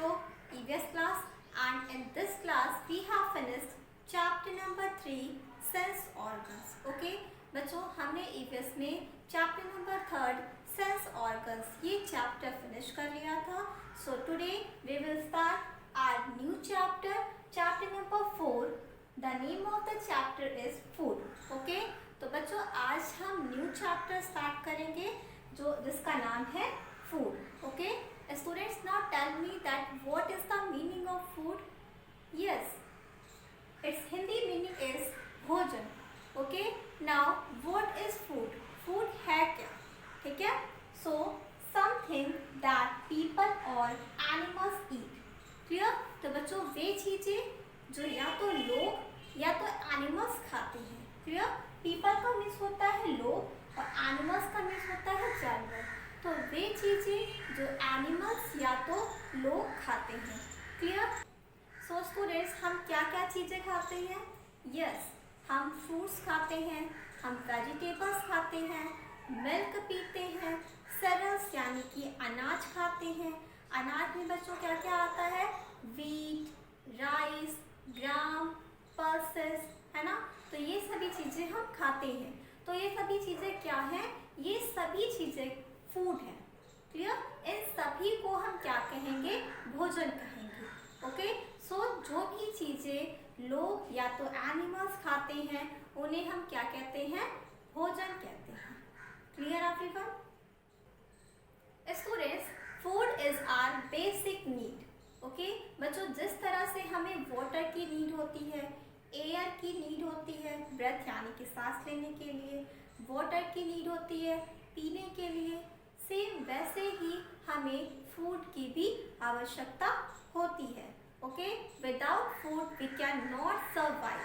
your EVS class, and in this class we have finished chapter number 3 sense organs. Okay बच्चों, हमने EVS में chapter number 3 sense organs ये chapter finish कर लिया था. So today we will start our new chapter, chapter number 4. The name of the chapter is food. Okay, तो बच्चों आज हम new chapter start करेंगे जो जिसका नाम है food. Okay, students, now tell me that what is the meaning of food? Yes, its Hindi meaning is भोजन. Okay, now what is food? Food है क्या? ठीक है? So something that people or animals eat. Clear? तो बच्चों वे चीजें जो या तो लोग या तो एनिमल्स खाते हैं. क्लियर? पीपल का मीन्स होता है लोग और एनिमल्स का मीन्स होता है जानवर. तो वे चीजें जो एनिमल्स या तो लोग खाते हैं. क्लियर? सो स्टूडेंट्स, हम क्या क्या चीजें खाते हैं? यस, हम फ्रूट्स खाते हैं, हम वेजिटेबल्स खाते हैं, मिल्क पीते हैं, सेरेल्स यानी कि अनाज खाते हैं. अनाज में बच्चों क्या क्या आता है? वीट, राइस, ग्राम, पल्सेस, है ना. तो ये सभी चीज़ें हम खाते हैं. तो ये सभी चीज़ें क्या हैं? ये सभी चीज़ें फूड है. क्लियर? इन सभी को हम क्या कहेंगे? भोजन कहेंगे. ओके, सो जो भी चीज़ें लोग या तो एनिमल्स खाते हैं उन्हें हम क्या कहते हैं? भोजन कहते हैं. Clear everyone? Students, food is our basic need. Okay बच्चों, जिस तरह से हमें वाटर की नीड होती है, एयर की नीड होती है ब्रेथ यानी कि सांस लेने के लिए, वाटर की नीड होती है पीने के लिए, सेम वैसे ही हमें फूड की भी आवश्यकता होती है. Okay, without food we cannot नॉट सर्वाइव.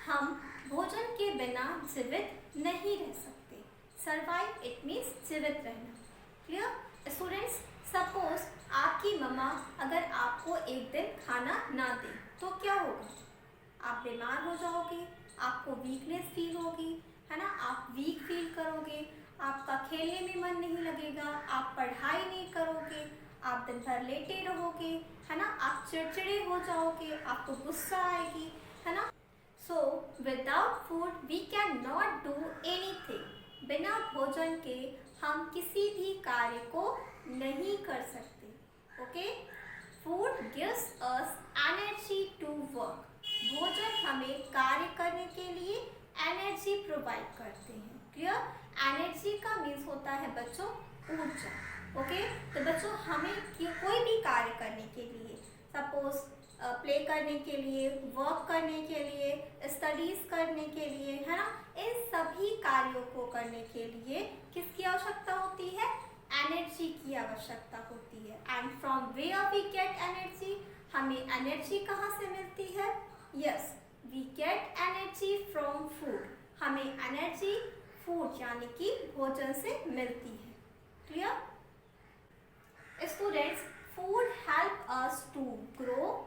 हम भोजन के बिना जीवित नहीं रह सकते. सर्वाइव इट मीन्स जीवित रहना. क्लियर? स्टूडेंट्स, सपोज आपकी मम्मा अगर आपको एक दिन खाना ना दे तो क्या होगा? आप बीमार हो जाओगे, आपको वीकनेस फील होगी, है ना. आप वीक फील करोगे, आपका खेलने में मन नहीं लगेगा, आप पढ़ाई नहीं करोगे, आप दिन भर लेटे रहोगे, है ना. आप चिड़चिड़े हो जाओगे, आपको गुस्सा आएगी, है ना. So without food we cannot do डू एनीथिंग. बिना भोजन के हम किसी भी कार्य को नहीं कर सकते. Okay, food gives us energy to work. भोजन हमें कार्य करने के लिए एनर्जी प्रोवाइड करते हैं. क्लियर? एनर्जी का मीन्स होता है बच्चों ऊर्जा. ओके, तो बच्चों हमें कोई भी कार्य करने के लिए, सपोज प्ले करने के लिए, वर्क करने के लिए, स्टडीज करने के लिए, है ना, इन सभी कार्यों को करने के लिए किसकी आवश्यकता होती है? एनर्जी की आवश्यकता होती है. And from where we get energy. हमें एनर्जी कहाँ से मिलती है? Yes, we get energy from food. हमें एनर्जी फूड यानी कि भोजन से मिलती है. Clear? Students, food help us to grow,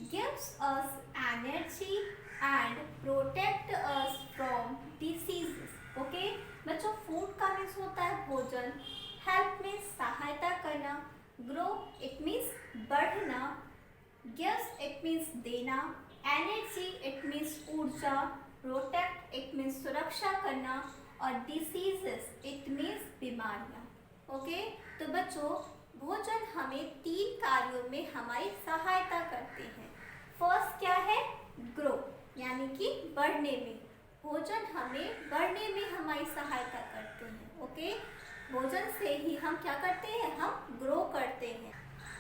gives us energy and protect us from diseases. Okay बच्चों, फूड का मीन्स होता है भोजन, हेल्प मीन्स सहायता करना, ग्रो इट मीन्स बढ़ना, गिव्स इट मीन्स देना, एनर्जी इट मीन्स ऊर्जा, प्रोटेक्ट इट मीन्स सुरक्षा करना, और डिसीजेस इट मीन्स बीमारियां. ओके, तो बच्चों भोजन हमें 3 कार्यों में हमारी सहायता करते हैं. फर्स्ट क्या है? ग्रो यानी कि बढ़ने में. भोजन हमें बढ़ने में हमारी सहायता करते हैं. ओके, भोजन से ही हम क्या करते हैं? हम ग्रो करते हैं.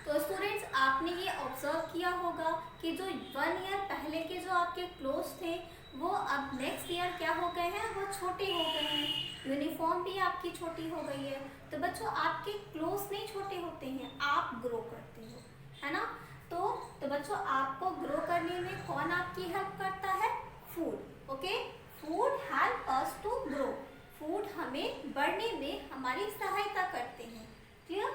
तो स्टूडेंट्स, आपने ये ऑब्जर्व किया होगा कि जो 1 ईयर पहले के जो आपके क्लोथ्स थे वो अब नेक्स्ट ईयर क्या हो गए हैं? वो छोटे हो गए हैं. यूनिफॉर्म भी आपकी छोटी हो गई है. तो बच्चों आपके क्लोथ्स नहीं छोटे होते हैं, आप ग्रो करते हो, है ना. तो बच्चों आपको ग्रो करने में कौन आपकी हेल्प करता है? Food. Okay, food help us to grow. Food हमें बढ़ने में हमारी सहायता करते हैं. Clear?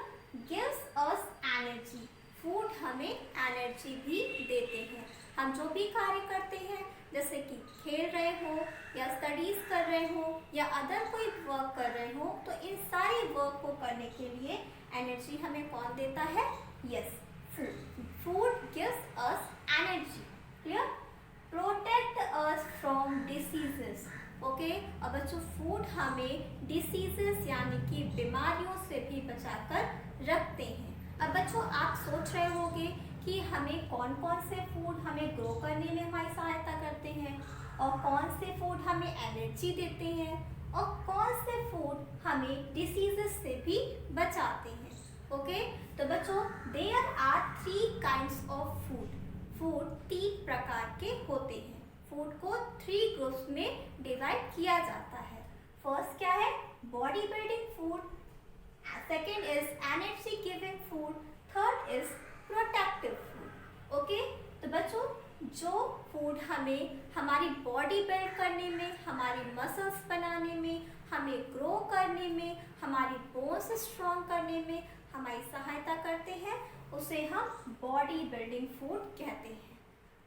Gives us energy. Food हमें एनर्जी भी देते हैं. हम जो भी कार्य करते हैं, जैसे कि खेल रहे हो या स्टडीज कर रहे हो या अदर कोई वर्क कर रहे हो, तो इन सारी वर्क को करने के लिए एनर्जी हमें कौन देता है? Yes, Food gives us energy. Clear? Protect us from diseases. Okay अब बच्चों फूड हमें डिसीजेस यानी कि बीमारियों से भी बचाकर रखते हैं। अब बच्चों आप सोच रहे होंगे कि हमें कौन कौन से फूड हमें ग्रो करने में हमारी सहायता करते हैं और कौन से फूड हमें एनर्जी देते हैं और कौन से फूड हमें डिसीजेस से भी बचाते हैं। ओके तो बच्चों there are 3 kinds of food. Food 3 प्रकार के होते हैं। फूड को 3 ग्रुप्स में डिवाइड किया जाता है। फर्स्ट क्या है? Body building food, second is energy giving food, third is protective food. Okay तो बच्चों जो फूड हमें हमारी बॉडी बिल्ड करने में, हमारी मसल्स बनाने में, हमें ग्रो करने में, हमारी बोन्स स्ट्रॉन्ग करने में हमारी सहायता करते हैं उसे हम बॉडी बिल्डिंग फूड कहते हैं।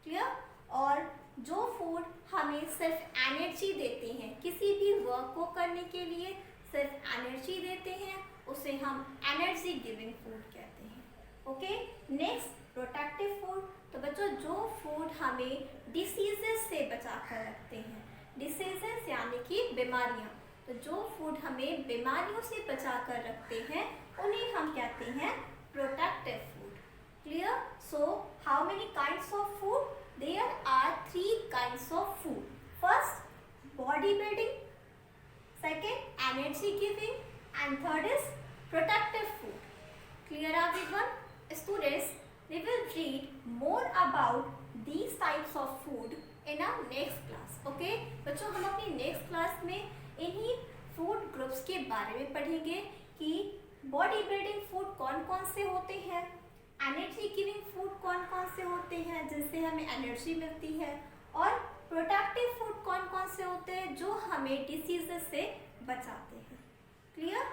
क्लियर? और जो फूड हमें सिर्फ एनर्जी देते हैं, किसी भी वर्क को करने के लिए सिर्फ एनर्जी देते हैं उसे हम एनर्जी गिविंग फूड कहते हैं। Okay next protective food. तो बच्चों जो फूड हमें डिसीजेस से बचा कर रखते हैं, डिसीजेस यानी कि बीमारियां, तो जो फूड हमें बीमारियों से बचा कर रखते हैं उन्हें हम कहते हैं protective food. Clear? So how many kinds of food? There are 3 kinds of food. First, body building. Second, energy giving. And third is protective food. Clear everyone? Students, we will read more about these types of food in our next class. Okay? बच्चों हम अपनी next class में इन्हीं food groups के बारे में पढ़ेंगे कि body building food कौन कौन से होते हैं, एनर्जी गिविंग फूड कौन कौन से होते हैं जिनसे हमें एनर्जी मिलती है, और प्रोटेक्टिव फूड कौन कौन से होते हैं जो हमें डिसीजेस से बचाते हैं। Clear?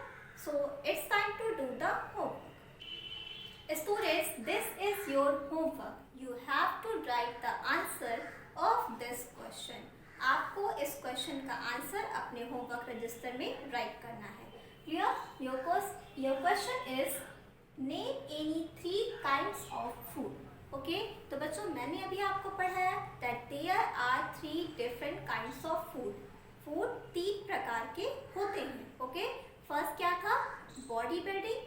So it's time to do the homework. Students this is your homework. You have to write the answer of this question. आपको इस क्वेश्चन का आंसर अपने होमवर्क रजिस्टर में राइट करना है। Clear? Your question is name any 3 kinds of food. Okay तो बच्चों मैंने अभी आपको पढ़ाया that there are 3 different kinds of food. Food 3 प्रकार के होते हैं। ओके फर्स्ट क्या था? बॉडी बिल्डिंग,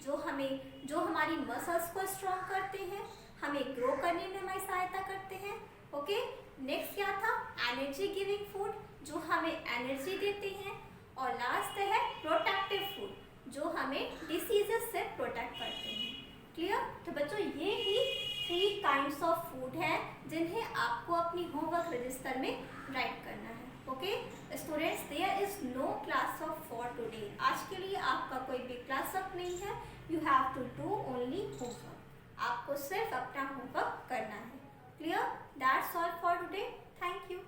जो हमारी मसल्स को स्ट्रॉन्ग करते हैं, हमें ग्रो करने में हमारी सहायता करते हैं। ओके नेक्स्ट क्या था? एनर्जी गिविंग फूड, जो हमें एनर्जी देते हैं। और लास्ट है प्रोटेक्टिव फूड, जो हमें डिसीजेस से प्रोटेक्ट करते हैं। क्लियर? तो बच्चों ये ही 3 काइंड्स ऑफ फूड हैं जिन्हें आपको अपनी होमवर्क रजिस्टर में राइट करना है। Okay students there is no class off for today. आज के लिए आपका कोई भी क्लास अप नहीं है। You have to do only homework. आपको सिर्फ अपना होमवर्क करना है। Clear? That's all for today. Thank you.